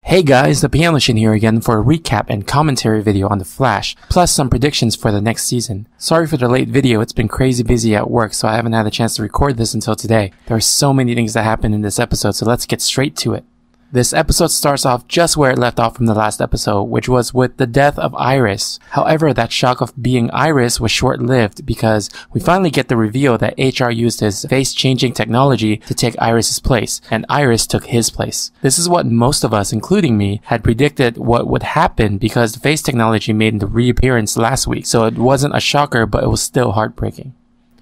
Hey guys, the Piano Shin here again for a recap and commentary video on The Flash, plus some predictions for the next season. Sorry for the late video, it's been crazy busy at work, so I haven't had a chance to record this until today. There are so many things that happened in this episode, so let's get straight to it. This episode starts off just where it left off from the last episode, which was with the death of Iris. However, that shock of being Iris was short-lived because we finally get the reveal that HR used his face-changing technology to take Iris's place, and Iris took his place. This is what most of us, including me, had predicted what would happen because the face technology made the reappearance last week, so it wasn't a shocker, but it was still heartbreaking.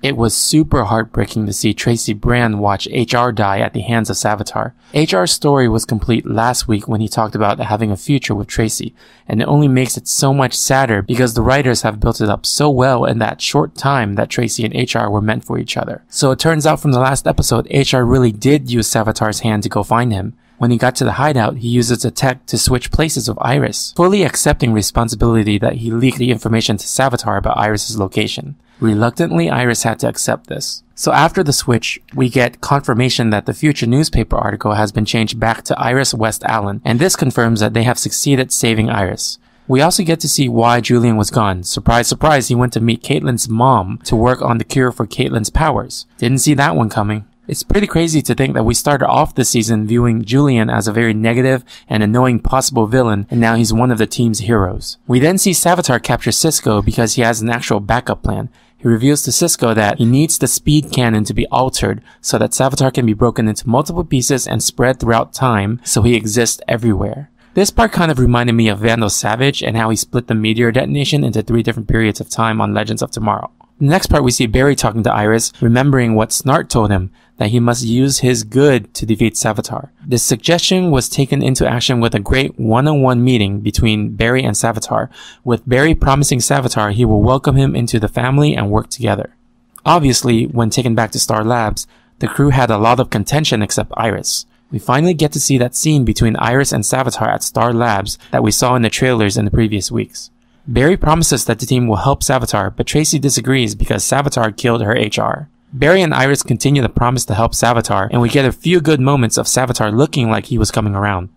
It was super heartbreaking to see Tracy Brand watch HR die at the hands of Savitar. HR's story was complete last week when he talked about having a future with Tracy, and it only makes it so much sadder because the writers have built it up so well in that short time that Tracy and HR were meant for each other. So it turns out from the last episode, HR really did use Savitar's hand to go find him. When he got to the hideout, he uses a tech to switch places with Iris, fully accepting responsibility that he leaked the information to Savitar about Iris's location. Reluctantly, Iris had to accept this. So after the switch, we get confirmation that the future newspaper article has been changed back to Iris West Allen, and this confirms that they have succeeded saving Iris. We also get to see why Julian was gone. Surprise, surprise, he went to meet Caitlin's mom to work on the cure for Caitlin's powers. Didn't see that one coming. It's pretty crazy to think that we started off this season viewing Julian as a very negative and annoying possible villain, and now he's one of the team's heroes. We then see Savitar capture Cisco because he has an actual backup plan. He reveals to Cisco that he needs the speed cannon to be altered so that Savitar can be broken into multiple pieces and spread throughout time so he exists everywhere. This part kind of reminded me of Vandal Savage and how he split the meteor detonation into 3 different periods of time on Legends of Tomorrow. The next part we see Barry talking to Iris, remembering what Snart told him, that he must use his good to defeat Savitar. This suggestion was taken into action with a great one-on-one meeting between Barry and Savitar, with Barry promising Savitar he will welcome him into the family and work together. Obviously, when taken back to Star Labs, the crew had a lot of contention except Iris. We finally get to see that scene between Iris and Savitar at Star Labs that we saw in the trailers in the previous weeks. Barry promises that the team will help Savitar, but Tracy disagrees because Savitar killed her HR. Barry and Iris continue the promise to help Savitar, and we get a few good moments of Savitar looking like he was coming around.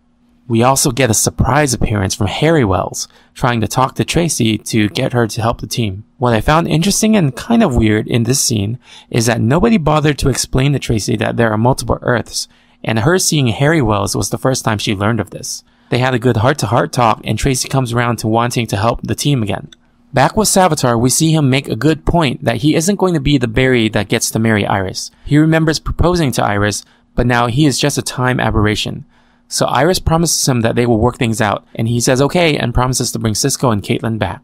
We also get a surprise appearance from Harry Wells, trying to talk to Tracy to get her to help the team. What I found interesting and kind of weird in this scene is that nobody bothered to explain to Tracy that there are multiple Earths, and her seeing Harry Wells was the first time she learned of this. They had a good heart-to-heart talk, and Tracy comes around to wanting to help the team again. Back with Savitar, we see him make a good point that he isn't going to be the Barry that gets to marry Iris. He remembers proposing to Iris, but now he is just a time aberration. So Iris promises him that they will work things out, and he says okay and promises to bring Cisco and Caitlin back.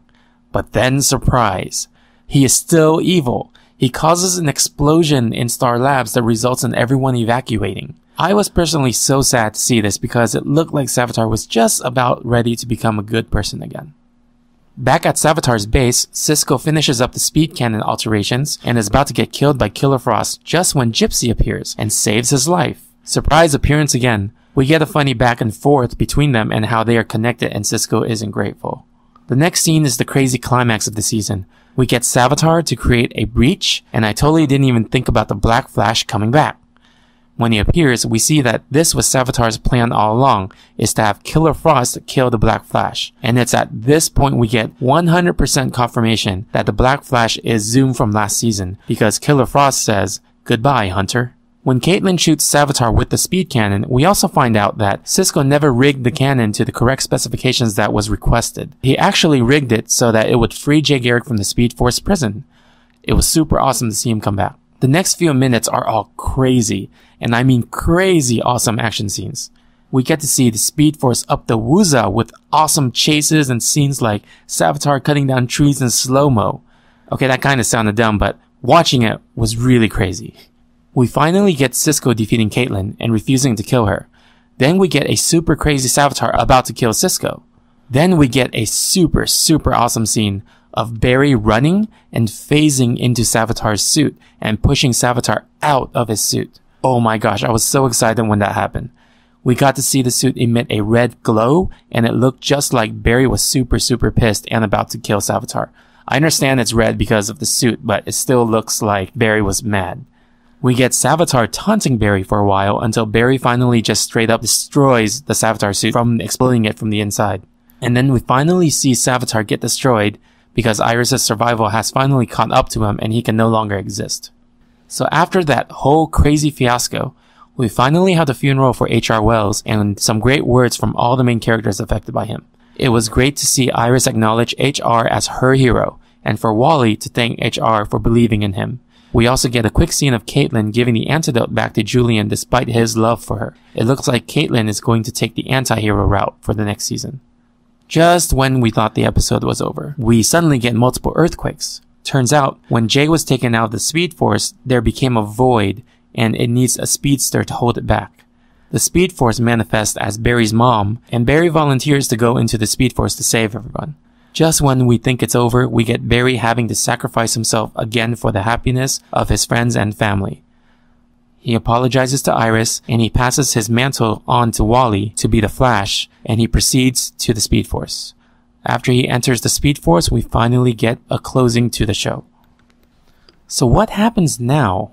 But then, surprise! He is still evil. He causes an explosion in Star Labs that results in everyone evacuating. I was personally so sad to see this because it looked like Savitar was just about ready to become a good person again. Back at Savitar's base, Cisco finishes up the speed cannon alterations and is about to get killed by Killer Frost just when Gypsy appears and saves his life. Surprise appearance again. We get a funny back and forth between them and how they are connected, and Cisco isn't grateful. The next scene is the crazy climax of the season. We get Savitar to create a breach, and I totally didn't even think about the Black Flash coming back. When he appears, we see that this was Savitar's plan all along, is to have Killer Frost kill the Black Flash. And it's at this point we get 100% confirmation that the Black Flash is Zoom from last season, because Killer Frost says, "Goodbye, Hunter." When Caitlin shoots Savitar with the speed cannon, we also find out that Cisco never rigged the cannon to the correct specifications that was requested. He actually rigged it so that it would free Jay Garrick from the Speed Force prison. It was super awesome to see him come back. The next few minutes are all crazy, and I mean crazy awesome action scenes. We get to see the Speed Force up the wooza with awesome chases and scenes like Savitar cutting down trees in slow-mo. Okay, that kind of sounded dumb, but watching it was really crazy. We finally get Cisco defeating Caitlin and refusing to kill her. Then we get a super crazy Savitar about to kill Cisco. Then we get a super awesome scene of Barry running and phasing into Savitar's suit and pushing Savitar out of his suit. Oh my gosh, I was so excited when that happened. We got to see the suit emit a red glow, and it looked just like Barry was super pissed and about to kill Savitar. I understand it's red because of the suit, but it still looks like Barry was mad. We get Savitar taunting Barry for a while until Barry finally just straight up destroys the Savitar suit from exploding it from the inside. And then we finally see Savitar get destroyed because Iris' survival has finally caught up to him and he can no longer exist. So after that whole crazy fiasco, we finally have the funeral for H.R. Wells and some great words from all the main characters affected by him. It was great to see Iris acknowledge H.R. as her hero, and for Wally to thank H.R. for believing in him. We also get a quick scene of Caitlin giving the antidote back to Julian despite his love for her. It looks like Caitlin is going to take the anti-hero route for the next season. Just when we thought the episode was over, we suddenly get multiple earthquakes. Turns out, when Jay was taken out of the Speed Force, there became a void, and it needs a speedster to hold it back. The Speed Force manifests as Barry's mom, and Barry volunteers to go into the Speed Force to save everyone. Just when we think it's over, we get Barry having to sacrifice himself again for the happiness of his friends and family. He apologizes to Iris, and he passes his mantle on to Wally to be the Flash, and he proceeds to the Speed Force. After he enters the Speed Force, we finally get a closing to the show. So what happens now?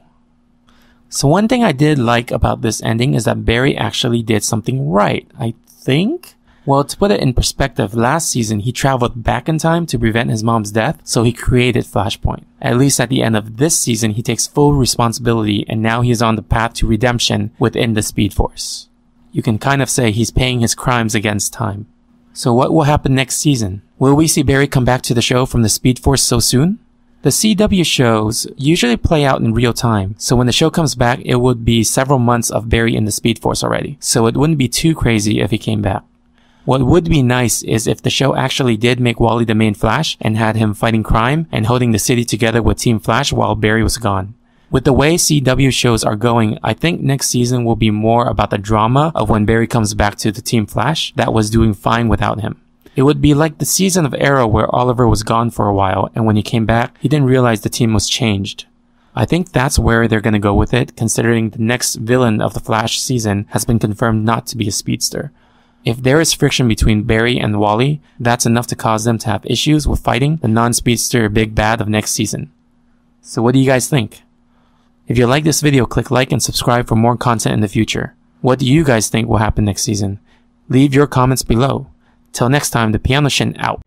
So one thing I did like about this ending is that Barry actually did something right, I think? Well, to put it in perspective, last season he traveled back in time to prevent his mom's death, so he created Flashpoint. At least at the end of this season, he takes full responsibility and now he is on the path to redemption within the Speed Force. You can kind of say he's paying his crimes against time. So what will happen next season? Will we see Barry come back to the show from the Speed Force so soon? The CW shows usually play out in real time, so when the show comes back, it would be several months of Barry in the Speed Force already, so it wouldn't be too crazy if he came back. What would be nice is if the show actually did make Wally the main Flash and had him fighting crime and holding the city together with Team Flash while Barry was gone. With the way CW shows are going, I think next season will be more about the drama of when Barry comes back to the Team Flash that was doing fine without him. It would be like the season of Arrow where Oliver was gone for a while, and when he came back, he didn't realize the team was changed. I think that's where they're gonna go with it, considering the next villain of the Flash season has been confirmed not to be a speedster. If there is friction between Barry and Wally, that's enough to cause them to have issues with fighting the non-speedster big bad of next season. So what do you guys think? If you like this video, click like and subscribe for more content in the future. What do you guys think will happen next season? Leave your comments below. Till next time, the Piano Shin out.